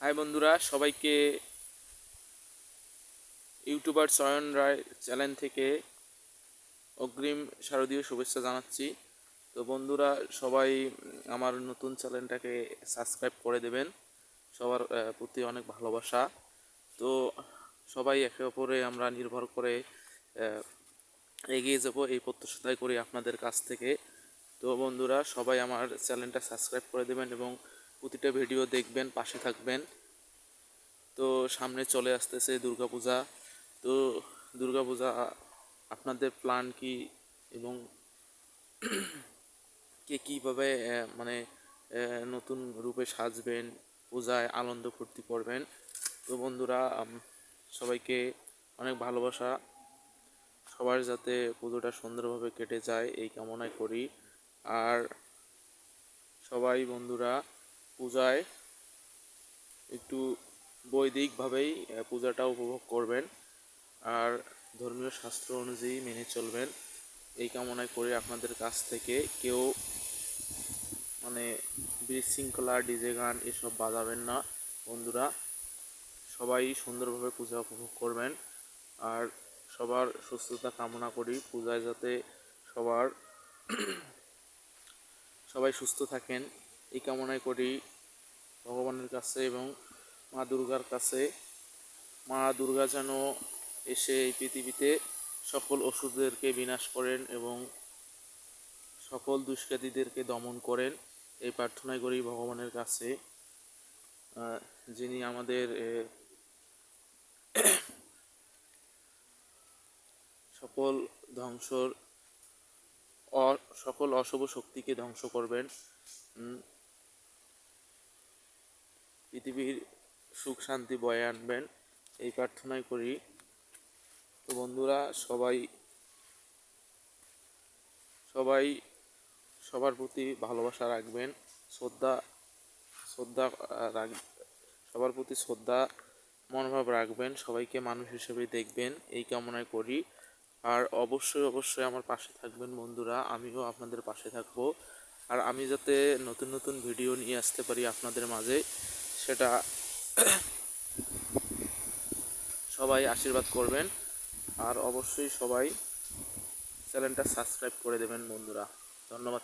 High বন্ধুরা, সবাইকে YouTuber চয়ন রায় চ্যানেল থেকে অগ্রিম শারদীয় শুভেচ্ছা জানাচ্ছি। তো বন্ধুরা, সবাই আমার নতুন চ্যানেলটাকে সাবস্ক্রাইব করে দেবেন। সবার প্রতি অনেক ভালোবাসা। তো সবাই একে অপরে আমরা নির্ভর করে এগিয়ে যাব এই প্রত্যাশাই করি আপনাদের কাছ থেকে। তো বন্ধুরা, সবাই আমার চ্যানেলটা সাবস্ক্রাইব করে দেবেন এবং প্রতিটা ভিডিও দেখবেন, পাশে থাকবেন। তো সামনে চলে আসতেছে দুর্গাপূজা। তো দুর্গাপূজা আপনাদের প্ল্যান কি এবং কে কীভাবে মানে নতুন রূপে সাজবেন, পূজায় আনন্দ ফুর্তি করবেন। তো বন্ধুরা, সবাইকে অনেক ভালোবাসা। সবার যাতে পুজোটা সুন্দরভাবে কেটে যায় এই কামনাই করি। আর সবাই বন্ধুরা পূজায় একটু বৈদিকভাবেই পূজাটা উপভোগ করবেন আর ধর্মীয় শাস্ত্র অনুযায়ী মেনে চলবেন এই কামনাই করি আপনাদের কাছ থেকে। কেউ মানে বিশৃঙ্খলা, ডিজে গান এসব বাজাবেন না বন্ধুরা। সবাই সুন্দরভাবে পূজা উপভোগ করবেন আর সবার সুস্থতা কামনা করি। পূজায় যাতে সবাই সুস্থ থাকেন এই কামনাই করি ভগবানের কাছে এবং মা দুর্গার কাছে। মা দুর্গা যেন এসে এই পৃথিবীতে সকল অসুরদেরকে বিনাশ করেন এবং সকল দুষ্কৃতীদেরকে দমন করেন এই প্রার্থনাই করি ভগবানের কাছে, যিনি আমাদের সকল ধ্বংসর সকল অশুভ শক্তিকে ধ্বংস করবেন, পৃথিবীর সুখ শান্তি বয়ে আনবেন এই প্রার্থনাই করি। তো বন্ধুরা, সবাই সবার প্রতি ভালোবাসা রাখবেন, শ্রদ্ধা সবার প্রতি শ্রদ্ধা মনোভাব রাখবেন, সবাইকে মানুষ হিসেবে দেখবেন এই কামনাই করি। আর অবশ্যই আমার পাশে থাকবেন বন্ধুরা, আমিও আপনাদের পাশে থাকব। আর আমি যাতে নতুন নতুন ভিডিও নিয়ে আসতে পারি আপনাদের মাঝে, সেটা সবাই আশীর্বাদ করবেন। আর অবশ্যই সবাই চ্যানেলটা সাবস্ক্রাইব করে দেবেন বন্ধুরা। ধন্যবাদ।